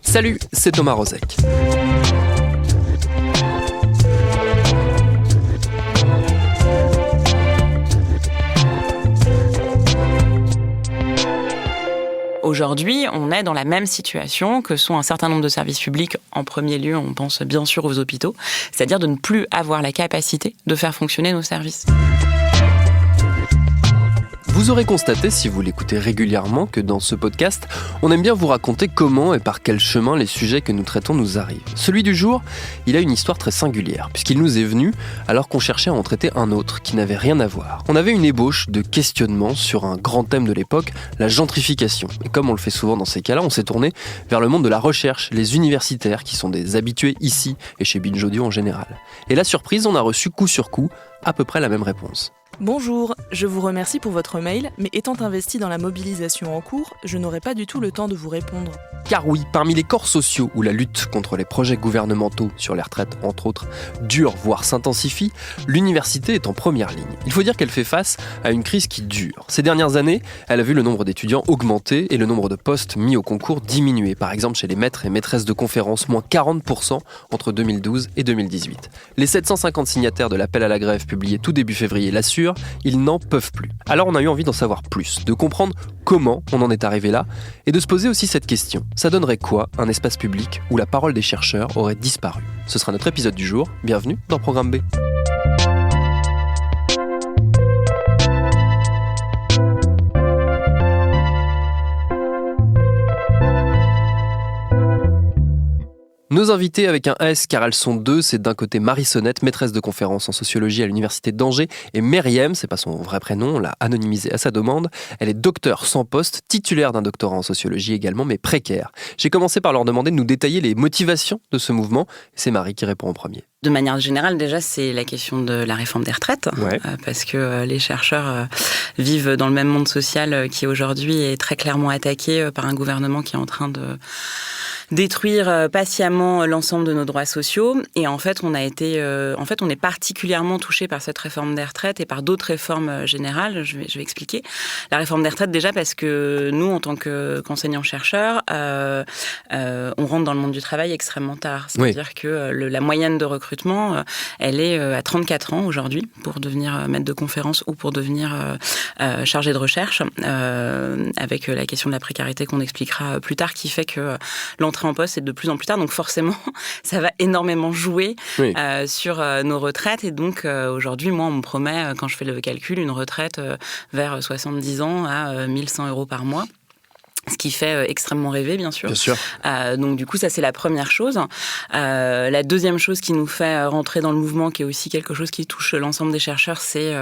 Salut, c'est Thomas Rozek. Aujourd'hui, on est dans la même situation que sont un certain nombre de services publics. En premier lieu, on pense bien sûr aux hôpitaux, c'est-à-dire de ne plus avoir la capacité de faire fonctionner nos services. Vous aurez constaté, si vous l'écoutez régulièrement, que dans ce podcast, on aime bien vous raconter comment et par quel chemin les sujets que nous traitons nous arrivent. Celui du jour, il a une histoire très singulière, puisqu'il nous est venu alors qu'on cherchait à en traiter un autre qui n'avait rien à voir. On avait une ébauche de questionnement sur un grand thème de l'époque, la gentrification. Et comme on le fait souvent dans ces cas-là, on s'est tourné vers le monde de la recherche, les universitaires qui sont des habitués ici et chez Binge Audio en général. Et la surprise, on a reçu coup sur coup à peu près la même réponse. Bonjour, je vous remercie pour votre mail, mais étant investi dans la mobilisation en cours, je n'aurai pas du tout le temps de vous répondre. Car oui, parmi les corps sociaux où la lutte contre les projets gouvernementaux sur les retraites, entre autres, dure, voire s'intensifie, l'université est en première ligne. Il faut dire qu'elle fait face à une crise qui dure. Ces dernières années, elle a vu le nombre d'étudiants augmenter et le nombre de postes mis au concours diminuer. Par exemple, chez les maîtres et maîtresses de conférences, moins 40% entre 2012 et 2018. Les 750 signataires de l'appel à la grève publié tout début février l'assurent, ils n'en peuvent plus. Alors on a eu envie d'en savoir plus, de comprendre comment on en est arrivé là, et de se poser aussi cette question. Ça donnerait quoi un espace public où la parole des chercheurs aurait disparu ? Ce sera notre épisode du jour. Bienvenue dans Programme B. Nos invités avec un S, car elles sont deux, c'est d'un côté Marie Sonnette, maîtresse de conférences en sociologie à l'université d'Angers, et Myriam, c'est pas son vrai prénom, on l'a anonymisé à sa demande. Elle est docteure sans poste, titulaire d'un doctorat en sociologie également, mais précaire. J'ai commencé par leur demander de nous détailler les motivations de ce mouvement, et c'est Marie qui répond en premier. De manière générale, déjà, c'est la question de la réforme des retraites, parce que les chercheurs vivent dans le même monde social qui aujourd'hui est très clairement attaqué par un gouvernement qui est en train de détruire patiemment l'ensemble de nos droits sociaux. Et en fait, on est particulièrement touché par cette réforme des retraites et par d'autres réformes générales. Je vais expliquer. La réforme des retraites, déjà, parce que nous, en tant qu'enseignants-chercheurs, on rentre dans le monde du travail extrêmement tard. C'est-à-dire que la moyenne de recrutement, elle est à 34 ans aujourd'hui pour devenir maître de conférence ou pour devenir chargé de recherche, avec la question de la précarité qu'on expliquera plus tard, qui fait que l'entrée en poste est de plus en plus tard. Donc forcément, ça va énormément jouer sur nos retraites. Et donc aujourd'hui, moi, on me promet, quand je fais le calcul, une retraite vers 70 ans à 1 100 € par mois. Ce qui fait extrêmement rêver, bien sûr. Donc du coup, ça c'est la première chose. La deuxième chose qui nous fait rentrer dans le mouvement, qui est aussi quelque chose qui touche l'ensemble des chercheurs, c'est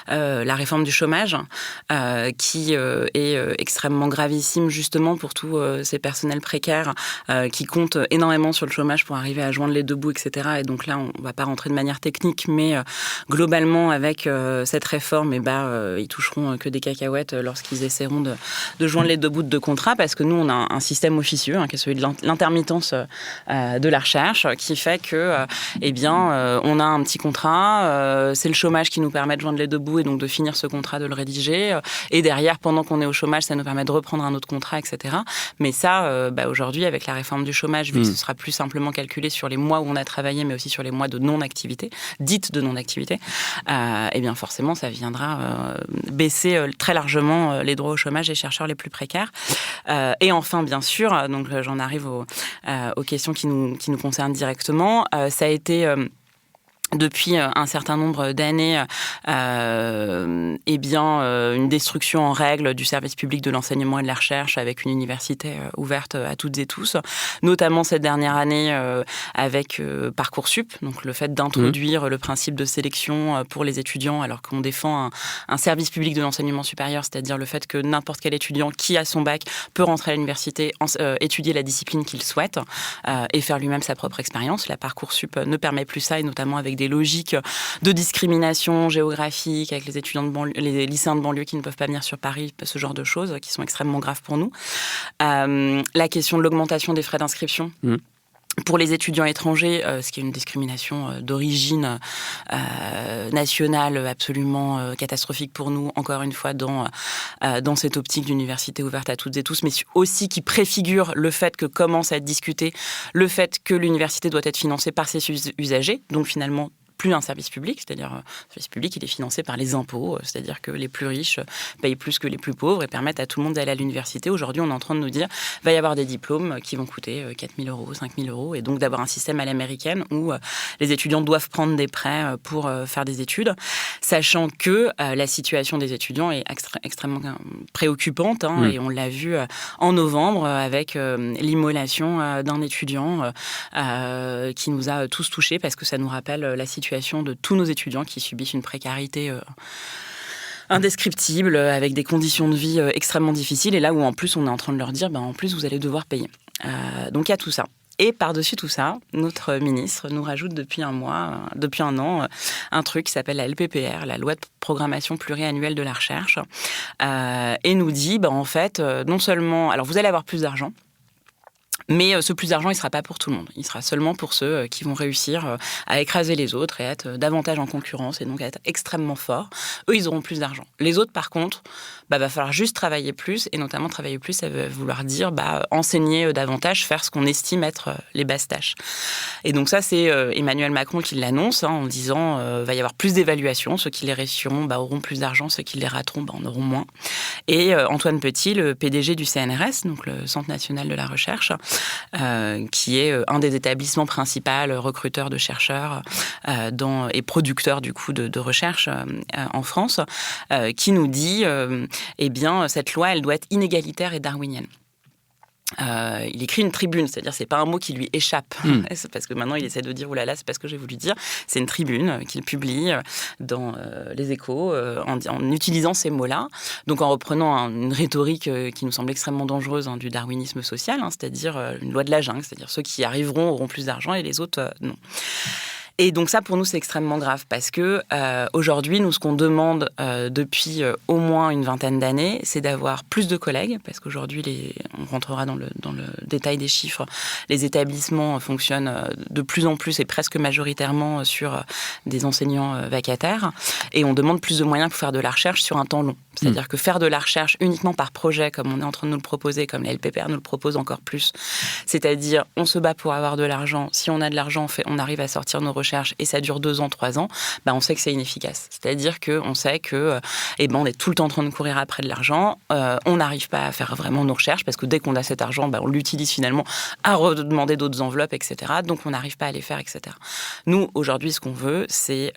la réforme du chômage, qui est extrêmement gravissime justement pour tous ces personnels précaires qui comptent énormément sur le chômage pour arriver à joindre les deux bouts, etc. Et donc là, on va pas rentrer de manière technique, mais globalement, avec cette réforme, ils toucheront que des cacahuètes lorsqu'ils essaieront de joindre les deux bouts de contrat, parce que nous, on a un système officieux, qui est celui de l'intermittence de la recherche, qui fait que, on a un petit contrat, c'est le chômage qui nous permet de joindre les deux bouts et donc de finir ce contrat, de le rédiger, et derrière, pendant qu'on est au chômage, ça nous permet de reprendre un autre contrat, etc. Mais ça, aujourd'hui, avec la réforme du chômage, vu que ce sera plus simplement calculé sur les mois où on a travaillé, mais aussi sur les mois de non-activité, dites de non-activité, forcément, ça viendra baisser très largement les droits au chômage des chercheurs les plus précaires. Et enfin, bien sûr, donc j'en arrive aux questions qui nous concernent directement. Ça a été depuis un certain nombre d'années, une destruction en règle du service public de l'enseignement et de la recherche, avec une université ouverte à toutes et tous, notamment cette dernière année avec Parcoursup, donc le fait d'introduire le principe de sélection pour les étudiants, alors qu'on défend un service public de l'enseignement supérieur, c'est-à-dire le fait que n'importe quel étudiant qui a son bac peut rentrer à l'université, étudier la discipline qu'il souhaite et faire lui-même sa propre expérience. La Parcoursup ne permet plus ça, et notamment avec des logiques de discrimination géographique avec les étudiants de banlieue, les lycéens de banlieue qui ne peuvent pas venir sur Paris, ce genre de choses qui sont extrêmement graves pour nous. La question de l'augmentation des frais d'inscription. Pour les étudiants étrangers, ce qui est une discrimination d'origine nationale absolument catastrophique pour nous, encore une fois, dans cette optique d'université ouverte à toutes et tous, mais aussi qui préfigure le fait que commence à être discuté le fait que l'université doit être financée par ses usagers, donc finalement plus un service public, c'est-à-dire le service public, il est financé par les impôts, c'est-à-dire que les plus riches payent plus que les plus pauvres et permettent à tout le monde d'aller à l'université. Aujourd'hui, on est en train de nous dire qu'il va y avoir des diplômes qui vont coûter 4 000 €, 5 000 €, et donc d'avoir un système à l'américaine où les étudiants doivent prendre des prêts pour faire des études, sachant que la situation des étudiants est extrêmement préoccupante, et on l'a vu en novembre avec l'immolation d'un étudiant qui nous a tous touchés parce que ça nous rappelle la situation de tous nos étudiants qui subissent une précarité indescriptible, avec des conditions de vie extrêmement difficiles, et là où en plus on est en train de leur dire en plus vous allez devoir payer. Donc il y a tout ça. Et par-dessus tout ça, notre ministre nous rajoute depuis un an, un truc qui s'appelle la LPPR, la loi de programmation pluriannuelle de la recherche, et nous dit en fait, non seulement, alors vous allez avoir plus d'argent, mais ce plus d'argent, il ne sera pas pour tout le monde. Il sera seulement pour ceux qui vont réussir à écraser les autres et à être davantage en concurrence et donc à être extrêmement forts. Eux, ils auront plus d'argent. Les autres, par contre, va falloir juste travailler plus, et notamment travailler plus, ça veut vouloir dire enseigner davantage, faire ce qu'on estime être les basses tâches. Et donc ça, c'est Emmanuel Macron qui l'annonce en disant va y avoir plus d'évaluations. Ceux qui les réussiront auront plus d'argent, ceux qui les rateront en auront moins. Et Antoine Petit, le PDG du CNRS, donc le Centre national de la recherche, qui est un des établissements principaux recruteurs de chercheurs et producteurs du coup de recherche en France, qui nous dit cette loi, elle doit être inégalitaire et darwinienne. Il écrit une tribune, c'est-à-dire c'est pas un mot qui lui échappe, c'est parce que maintenant il essaie de dire oulala, c'est pas ce que j'ai voulu dire, c'est une tribune qu'il publie dans les Échos en utilisant ces mots-là, donc en reprenant une rhétorique qui nous semble extrêmement dangereuse du darwinisme social, c'est-à-dire une loi de la jungle, c'est-à-dire ceux qui y arriveront auront plus d'argent et les autres non. Et donc ça, pour nous, c'est extrêmement grave parce que aujourd'hui, nous, ce qu'on demande depuis au moins une vingtaine d'années, c'est d'avoir plus de collègues, parce qu'aujourd'hui, on rentrera dans le détail des chiffres, les établissements fonctionnent de plus en plus et presque majoritairement sur des enseignants vacataires, et on demande plus de moyens pour faire de la recherche sur un temps long. C'est-à-dire que faire de la recherche uniquement par projet, comme on est en train de nous le proposer, comme la LPPR nous le propose encore plus, c'est-à-dire on se bat pour avoir de l'argent, si on a de l'argent, on arrive à sortir nos recherches et ça dure 2 ans, 3 ans, on sait que c'est inefficace. C'est-à-dire qu'on sait que on est tout le temps en train de courir après de l'argent, on n'arrive pas à faire vraiment nos recherches parce que dès qu'on a cet argent, on l'utilise finalement à redemander d'autres enveloppes, etc. Donc on n'arrive pas à les faire, etc. Nous, aujourd'hui, ce qu'on veut, c'est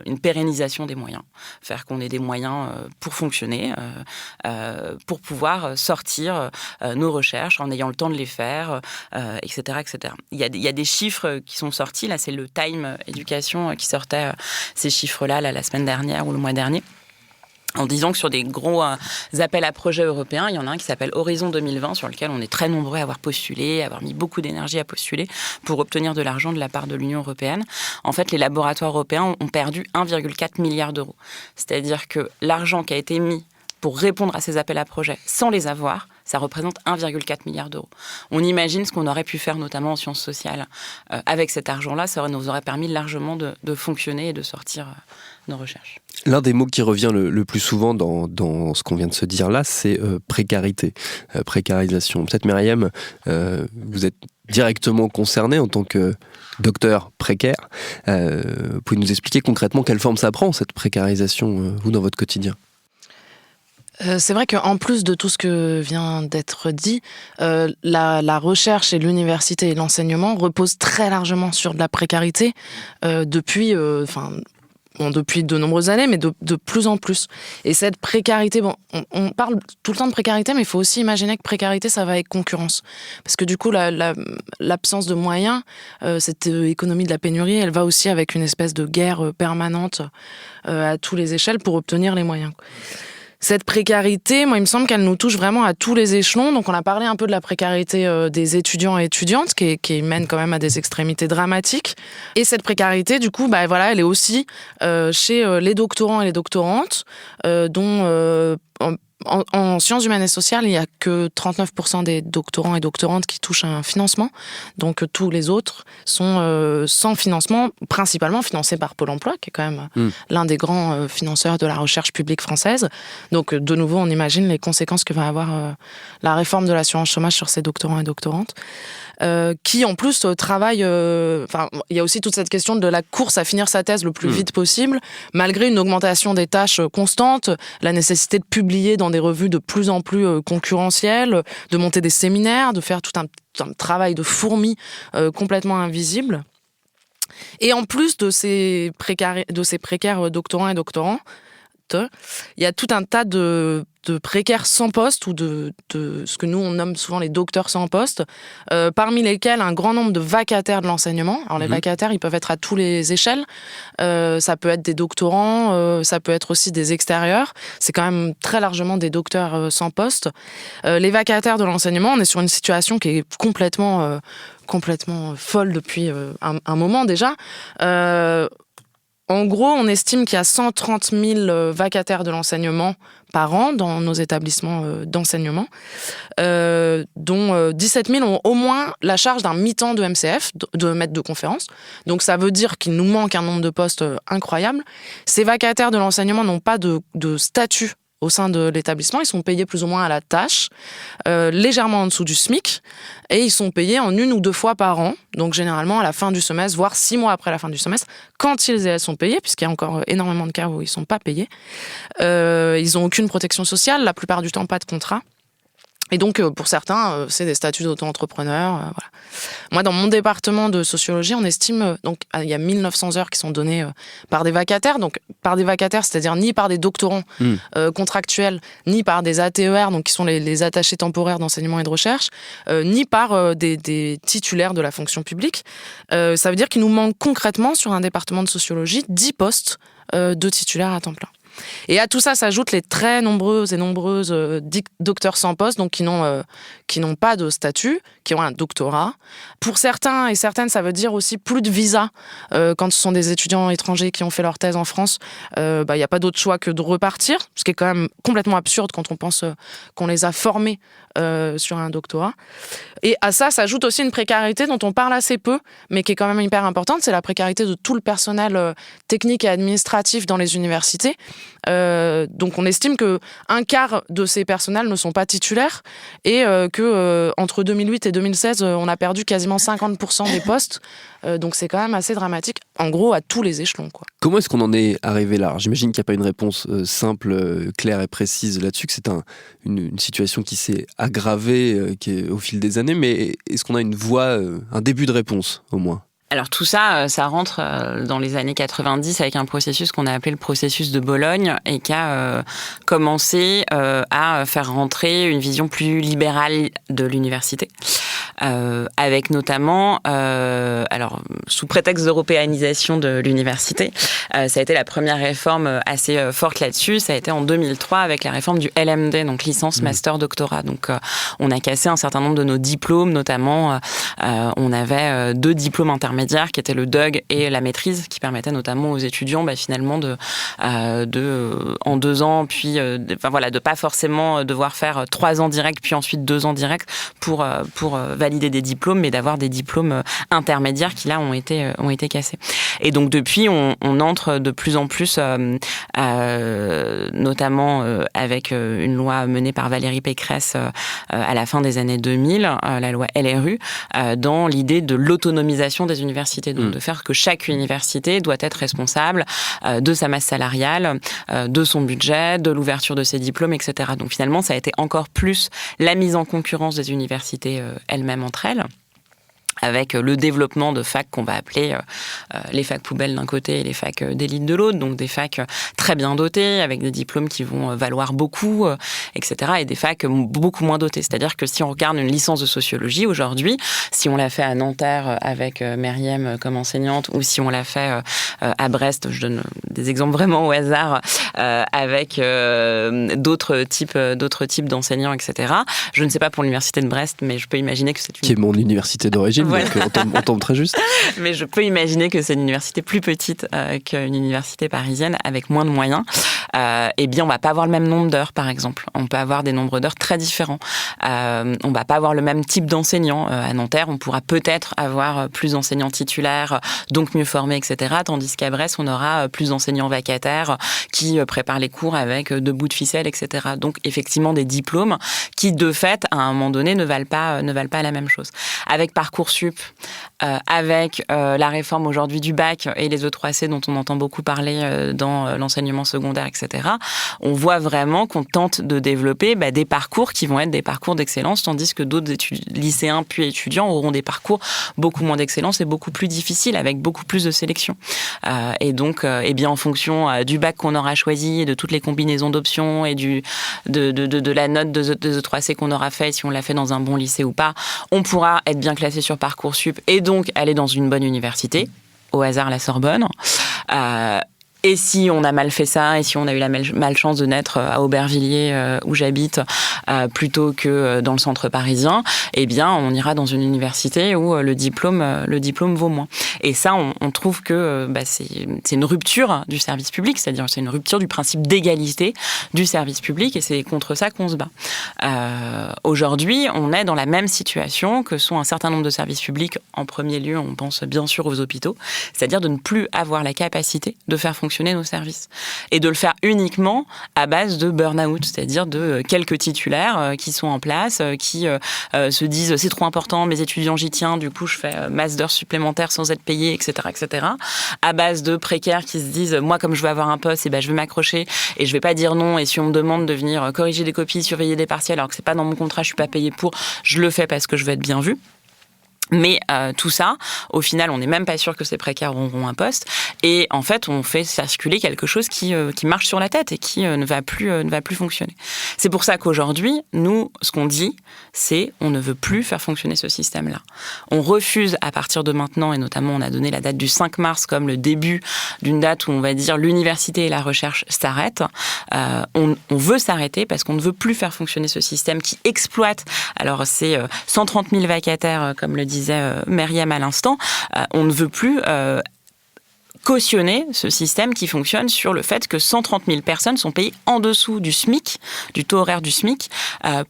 une pérennisation des moyens. Faire qu'on ait des moyens pour fonctionner, pour pouvoir sortir nos recherches en ayant le temps de les faire, etc., etc. Il y a des chiffres qui sont sortis, là c'est le Time Éducation qui sortait ces chiffres-là la semaine dernière ou le mois dernier, en disant que sur des gros appels à projets européens, il y en a un qui s'appelle Horizon 2020, sur lequel on est très nombreux à avoir postulé, à avoir mis beaucoup d'énergie à postuler pour obtenir de l'argent de la part de l'Union européenne. En fait, les laboratoires européens ont perdu 1,4 milliard d'euros. C'est-à-dire que l'argent qui a été mis pour répondre à ces appels à projets sans les avoir, ça représente 1,4 milliard d'euros. On imagine ce qu'on aurait pu faire, notamment en sciences sociales, avec cet argent-là. Ça nous aurait permis largement de fonctionner et de sortir nos recherches. L'un des mots qui revient le plus souvent dans ce qu'on vient de se dire là, c'est précarité, précarisation. Peut-être, Myriam, vous êtes directement concernée en tant que docteur précaire. Vous pouvez nous expliquer concrètement quelle forme ça prend, cette précarisation, vous, dans votre quotidien ? C'est vrai qu'en plus de tout ce que vient d'être dit, la recherche et l'université et l'enseignement reposent très largement sur de la précarité depuis de nombreuses années, mais de plus en plus. Et cette précarité, on parle tout le temps de précarité, mais il faut aussi imaginer que précarité, ça va avec concurrence. Parce que du coup, l'absence de moyens, cette économie de la pénurie, elle va aussi avec une espèce de guerre permanente à tous les échelles pour obtenir les moyens. Cette précarité, moi, il me semble qu'elle nous touche vraiment à tous les échelons. Donc, on a parlé un peu de la précarité des étudiants et étudiantes, qui mène quand même à des extrémités dramatiques. Et cette précarité, du coup, elle est aussi chez les doctorants et les doctorantes, dont En sciences humaines et sociales, il n'y a que 39% des doctorants et doctorantes qui touchent un financement. Donc tous les autres sont sans financement, principalement financés par Pôle emploi, qui est quand même l'un des grands financeurs de la recherche publique française. Donc de nouveau, on imagine les conséquences que va avoir la réforme de l'assurance chômage sur ces doctorants et doctorantes. Qui en plus travaillent... il y a aussi toute cette question de la course à finir sa thèse le plus vite possible, malgré une augmentation des tâches constante, la nécessité de publier dans des revues de plus en plus concurrentielles, de monter des séminaires, de faire tout un travail de fourmi complètement invisible. Et en plus de ces précaires doctorants et doctorantes, il y a tout un tas de précaires sans poste ou de ce que nous on nomme souvent les docteurs sans poste, parmi lesquels un grand nombre de vacataires de l'enseignement. Alors les vacataires, ils peuvent être à tous les échelles. Ça peut être des doctorants, ça peut être aussi des extérieurs. C'est quand même très largement des docteurs sans poste. Les vacataires de l'enseignement, on est sur une situation qui est complètement folle depuis un moment déjà. En gros, on estime qu'il y a 130 000 vacataires de l'enseignement par an dans nos établissements d'enseignement, dont 17 000 ont au moins la charge d'un mi-temps de MCF, de maître de conférence. Donc ça veut dire qu'il nous manque un nombre de postes incroyable. Ces vacataires de l'enseignement n'ont pas de statut au sein de l'établissement. Ils sont payés plus ou moins à la tâche, légèrement en dessous du SMIC, et ils sont payés en 1 ou 2 fois par an, donc généralement à la fin du semestre, voire 6 mois après la fin du semestre, quand ils et elles sont payés, puisqu'il y a encore énormément de cas où ils ne sont pas payés. Ils n'ont aucune protection sociale, la plupart du temps pas de contrat. Et donc, pour certains, c'est des statuts d'auto-entrepreneurs. Voilà. Moi, dans mon département de sociologie, on estime, donc, il y a 1900 heures qui sont données par des vacataires. Donc, par des vacataires, c'est-à-dire ni par des doctorants contractuels, ni par des ATER, donc qui sont les attachés temporaires d'enseignement et de recherche, ni par des titulaires de la fonction publique. Ça veut dire qu'il nous manque concrètement, sur un département de sociologie, 10 postes de titulaires à temps plein. Et à tout ça s'ajoutent les très nombreuses docteurs sans poste, donc qui n'ont pas de statut, qui ont un doctorat. Pour certains et certaines, ça veut dire aussi plus de visa. Quand ce sont des étudiants étrangers qui ont fait leur thèse en France, il n'y a pas d'autre choix que de repartir, ce qui est quand même complètement absurde quand on pense qu'on les a formés sur un doctorat. Et à ça s'ajoute aussi une précarité dont on parle assez peu, mais qui est quand même hyper importante, c'est la précarité de tout le personnel technique et administratif dans les universités. Donc on estime que 1/4 de ces personnels ne sont pas titulaires et que entre 2008 et 2016, on a perdu quasiment 50% des postes. Donc c'est quand même assez dramatique, en gros à tous les échelons, quoi. Comment est-ce qu'on en est arrivé là ? Alors, j'imagine qu'il n'y a pas une réponse simple, claire et précise là-dessus, que c'est une situation qui s'est aggravée au fil des années, mais est-ce qu'on a une voie, un début de réponse au moins ? Alors tout ça, ça rentre dans les années 90 avec un processus qu'on a appelé le processus de Bologne et qui a commencé à faire rentrer une vision plus libérale de l'université. Avec notamment, alors sous prétexte d'européanisation de l'université, ça a été la première réforme assez forte là-dessus. Ça a été en 2003 avec la réforme du LMD, donc licence, master, doctorat. Donc on a cassé un certain nombre de nos diplômes, notamment on avait 2 diplômes intermédiaires qui étaient le DUG et la maîtrise, qui permettaient notamment aux étudiants finalement de en 2 ans, puis de pas forcément devoir faire 3 ans direct, puis ensuite 2 ans direct pour valider des diplômes, mais d'avoir des diplômes intermédiaires qui là ont été cassés. Et donc depuis, on entre de plus en plus, notamment avec une loi menée par Valérie Pécresse à la fin des années 2000, la loi LRU, dans l'idée de l'autonomisation des universités, donc de faire que chaque université doit être responsable de sa masse salariale, de son budget, de l'ouverture de ses diplômes, etc. Donc finalement, ça a été encore plus la mise en concurrence des universités elles-mêmes entre elles, avec le développement de facs qu'on va appeler les facs poubelles d'un côté et les facs d'élite de l'autre, donc des facs très bien dotées, avec des diplômes qui vont valoir beaucoup, etc., et des facs beaucoup moins dotées. C'est-à-dire que si on regarde une licence de sociologie aujourd'hui, si on l'a fait à Nanterre avec Meriem comme enseignante, ou si on l'a fait à Brest, je donne des exemples vraiment au hasard, avec d'autres types d'enseignants, etc. Je ne sais pas pour l'université de Brest, mais je peux imaginer que c'est qui est mon université d'origine. voilà. Donc on tombe très juste. Mais je peux imaginer que c'est une université plus petite qu'une université parisienne, avec moins de moyens. Eh bien, on va pas avoir le même nombre d'heures, par exemple. On peut avoir des nombres d'heures très différents. On va pas avoir le même type d'enseignants. À Nanterre, on pourra peut-être avoir plus d'enseignants titulaires, donc mieux formés, etc. Tandis qu'à Brest, on aura plus d'enseignants vacataires qui préparent les cours avec 2 bouts de ficelle, etc. Donc, effectivement, des diplômes qui, de fait, à un moment donné, ne valent pas la même chose. Avec Parcoursup, avec la réforme aujourd'hui du bac et les E3C dont on entend beaucoup parler dans l'enseignement secondaire, etc., on voit vraiment qu'on tente de développer des parcours qui vont être des parcours d'excellence, tandis que d'autres lycéens puis étudiants auront des parcours beaucoup moins d'excellence et beaucoup plus difficiles, avec beaucoup plus de sélection. Et donc, en fonction du bac qu'on aura choisi, de toutes les combinaisons d'options et de la note de E3C qu'on aura fait, si on l'a fait dans un bon lycée ou pas, on pourra être bien classé sur Parcoursup et donc aller dans une bonne université, au hasard la Sorbonne. Et si on a mal fait ça, et si on a eu la malchance de naître à Aubervilliers, où j'habite, plutôt que dans le centre parisien, eh bien, on ira dans une université où le diplôme vaut moins. Et ça, on trouve que c'est une rupture du service public, c'est-à-dire c'est une rupture du principe d'égalité du service public, et c'est contre ça qu'on se bat. Aujourd'hui, on est dans la même situation que sont un certain nombre de services publics. En premier lieu, on pense bien sûr aux hôpitaux, c'est-à-dire de ne plus avoir la capacité de faire fonctionner nos services. Et de le faire uniquement à base de burn-out, c'est-à-dire de quelques titulaires qui sont en place, qui se disent c'est trop important, mes étudiants j'y tiens, du coup je fais masse d'heures supplémentaires sans être payé, etc., etc. À base de précaires qui se disent moi comme je veux avoir un poste, je vais m'accrocher et je vais pas dire non, et si on me demande de venir corriger des copies, surveiller des partiels alors que c'est pas dans mon contrat, je suis pas payé pour, je le fais parce que je veux être bien vu. Mais tout ça, au final, on n'est même pas sûr que ces précaires auront un poste. Et en fait, on fait circuler quelque chose qui marche sur la tête et qui ne va plus fonctionner. C'est pour ça qu'aujourd'hui, nous, ce qu'on dit, c'est on ne veut plus faire fonctionner ce système-là. On refuse à partir de maintenant, et notamment on a donné la date du 5 mars comme le début d'une date où on va dire l'université et la recherche s'arrêtent. On veut s'arrêter parce qu'on ne veut plus faire fonctionner ce système qui exploite. Alors c'est 130 000 vacataires, comme le disait Myriam à l'instant, on ne veut plus cautionner ce système qui fonctionne sur le fait que 130 000 personnes sont payées en dessous du SMIC, du taux horaire du SMIC,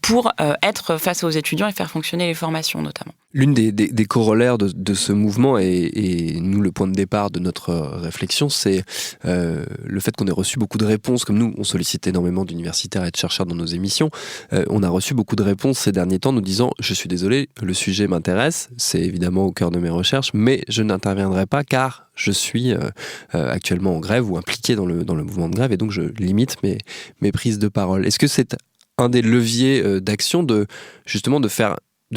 pour être face aux étudiants et faire fonctionner les formations notamment. L'une des corollaires de ce mouvement et nous, le point de départ de notre réflexion, c'est le fait qu'on ait reçu beaucoup de réponses. Comme nous, on sollicite énormément d'universitaires et de chercheurs dans nos émissions. On a reçu beaucoup de réponses ces derniers temps nous disant « Je suis désolé, le sujet m'intéresse, c'est évidemment au cœur de mes recherches, mais je n'interviendrai pas car je suis actuellement en grève ou impliqué dans le mouvement de grève et donc je limite mes prises de parole. » Est-ce que c'est un des leviers d'action de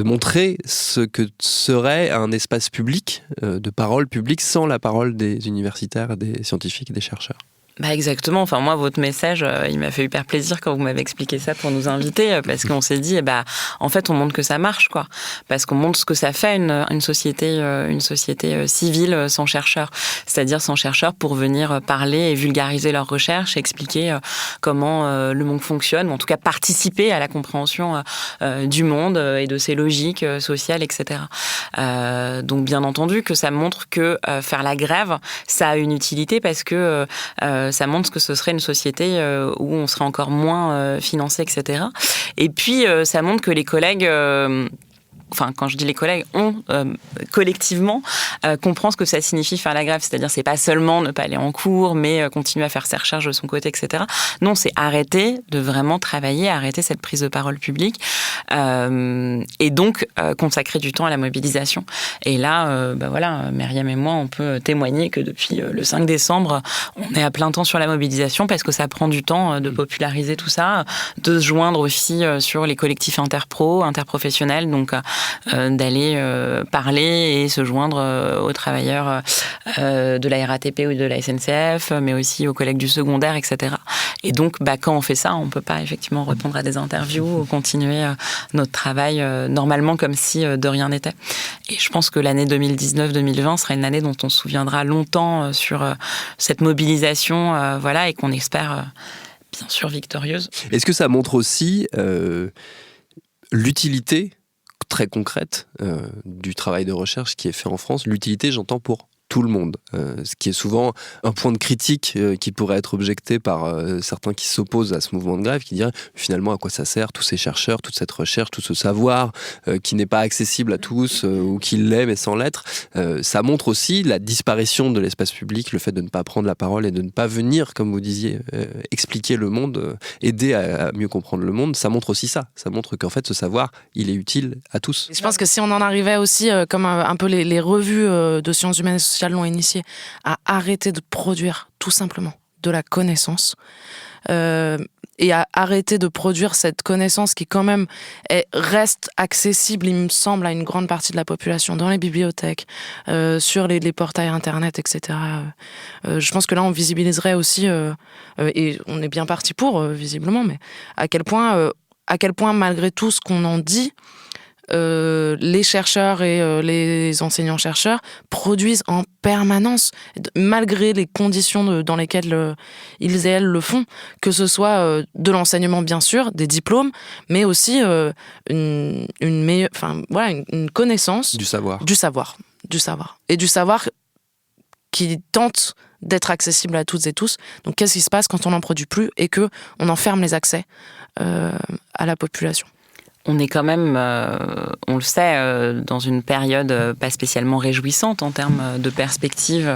montrer ce que serait un espace public, de parole publique, sans la parole des universitaires, des scientifiques et des chercheurs? Exactement. Enfin, moi, votre message, il m'a fait hyper plaisir quand vous m'avez expliqué ça pour nous inviter, parce qu'on s'est dit, en fait, on montre que ça marche, quoi. Parce qu'on montre ce que ça fait une société civile sans chercheurs. C'est-à-dire sans chercheurs pour venir parler et vulgariser leurs recherches, expliquer comment le monde fonctionne, ou en tout cas participer à la compréhension du monde et de ses logiques sociales, etc. Donc, bien entendu, que ça montre que faire la grève, ça a une utilité parce que ça montre que ce serait une société où on serait encore moins financé, etc. Et puis, ça montre que les collègues... quand je dis les collègues, on collectivement comprend ce que ça signifie faire la grève. C'est-à-dire, c'est pas seulement ne pas aller en cours, mais continuer à faire ses recherches de son côté, etc. Non, c'est arrêter de vraiment travailler, arrêter cette prise de parole publique, et donc consacrer du temps à la mobilisation. Et là, Myriam et moi, on peut témoigner que depuis le 5 décembre, on est à plein temps sur la mobilisation parce que ça prend du temps de populariser tout ça, de se joindre aussi sur les collectifs interprofessionnels, donc d'aller parler et se joindre aux travailleurs de la RATP ou de la SNCF, mais aussi aux collègues du secondaire, etc. Et donc, quand on fait ça, on ne peut pas effectivement répondre à des interviews ou continuer notre travail normalement comme si de rien n'était. Et je pense que l'année 2019-2020 sera une année dont on se souviendra longtemps sur cette mobilisation, et qu'on espère bien sûr victorieuse. Est-ce que ça montre aussi l'utilité très concrète du travail de recherche qui est fait en France. L'utilité, j'entends pour tout le monde, ce qui est souvent un point de critique qui pourrait être objecté par certains qui s'opposent à ce mouvement de grève, qui diraient finalement à quoi ça sert tous ces chercheurs, toute cette recherche, tout ce savoir qui n'est pas accessible à tous ou qui l'est mais sans l'être. Ça montre aussi la disparition de l'espace public, le fait de ne pas prendre la parole et de ne pas venir, comme vous disiez, expliquer le monde, aider à mieux comprendre le monde. Ça montre aussi ça montre qu'en fait ce savoir il est utile à tous. Je pense que si on en arrivait aussi, comme un peu les revues de sciences humaines et sociales l'ont initié, à arrêter de produire tout simplement de la connaissance et à arrêter de produire cette connaissance qui quand même reste accessible, il me semble, à une grande partie de la population, dans les bibliothèques, sur les portails internet, etc. Je pense que là on visibiliserait aussi, et on est bien parti pour, visiblement, mais à quel point malgré tout ce qu'on en dit, les chercheurs et les enseignants-chercheurs produisent en permanence, malgré les conditions dans lesquelles ils et elles le font, que ce soit de l'enseignement bien sûr, des diplômes, mais aussi une connaissance du savoir et du savoir qui tente d'être accessible à toutes et tous. Donc qu'est-ce qui se passe quand on n'en produit plus et que on en ferme les accès à la population? On est quand même, on le sait, dans une période pas spécialement réjouissante en termes de perspectives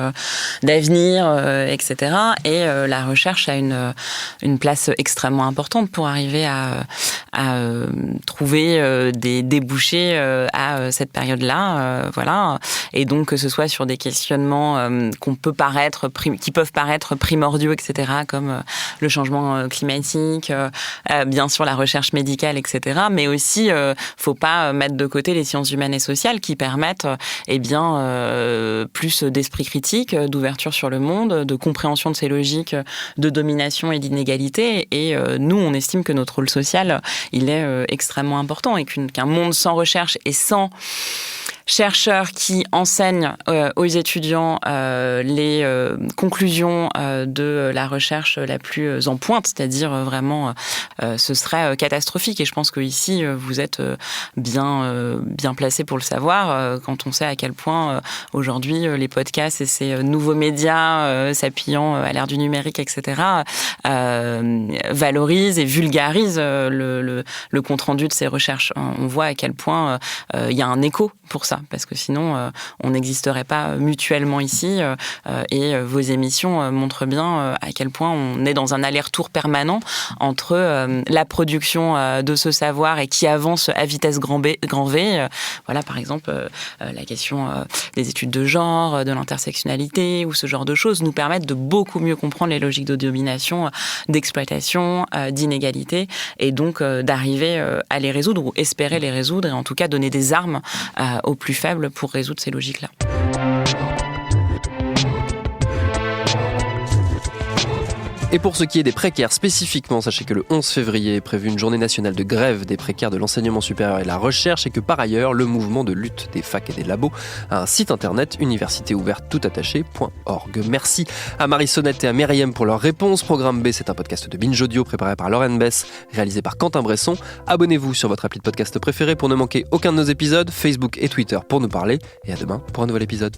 d'avenir, etc. Et la recherche a une place extrêmement importante pour arriver à trouver des débouchés à cette période-là. Voilà. Et donc, que ce soit sur des questionnements qui peuvent paraître primordiaux, etc., comme le changement climatique, bien sûr la recherche médicale, etc., mais aussi, faut pas mettre de côté les sciences humaines et sociales qui permettent, plus d'esprit critique, d'ouverture sur le monde, de compréhension de ces logiques de domination et d'inégalité. Et nous, on estime que notre rôle social, il est extrêmement important et qu'un monde sans recherche et sans chercheurs qui enseignent aux étudiants les conclusions de la recherche la plus en pointe, c'est-à-dire vraiment, ce serait catastrophique. Et je pense que ici, vous êtes bien placé pour le savoir, quand on sait à quel point aujourd'hui les podcasts et ces nouveaux médias s'appuyant à l'ère du numérique, etc., valorisent et vulgarisent le compte-rendu de ces recherches. On voit à quel point il y a un écho pour ça, parce que sinon on n'existerait pas mutuellement ici, et vos émissions montrent bien à quel point on est dans un aller-retour permanent entre la production de ce savoir et qui avance à vitesse grand V. Voilà, par exemple, la question des études de genre, de l'intersectionnalité ou ce genre de choses nous permettent de beaucoup mieux comprendre les logiques de domination, d'exploitation, d'inégalité, et donc d'arriver à les résoudre ou espérer les résoudre, et en tout cas donner des armes aux plus faibles pour résoudre ces logiques-là. Et pour ce qui est des précaires spécifiquement, sachez que le 11 février est prévue une journée nationale de grève des précaires de l'enseignement supérieur et de la recherche, et que par ailleurs, le mouvement de lutte des facs et des labos a un site internet universitéouverte.org. Merci à Marie Sonnette et à Myriam pour leurs réponses. Programme B, c'est un podcast de Binge Audio préparé par Lauren Bess, réalisé par Quentin Bresson. Abonnez-vous sur votre appli de podcast préféré pour ne manquer aucun de nos épisodes, Facebook et Twitter pour nous parler, et à demain pour un nouvel épisode.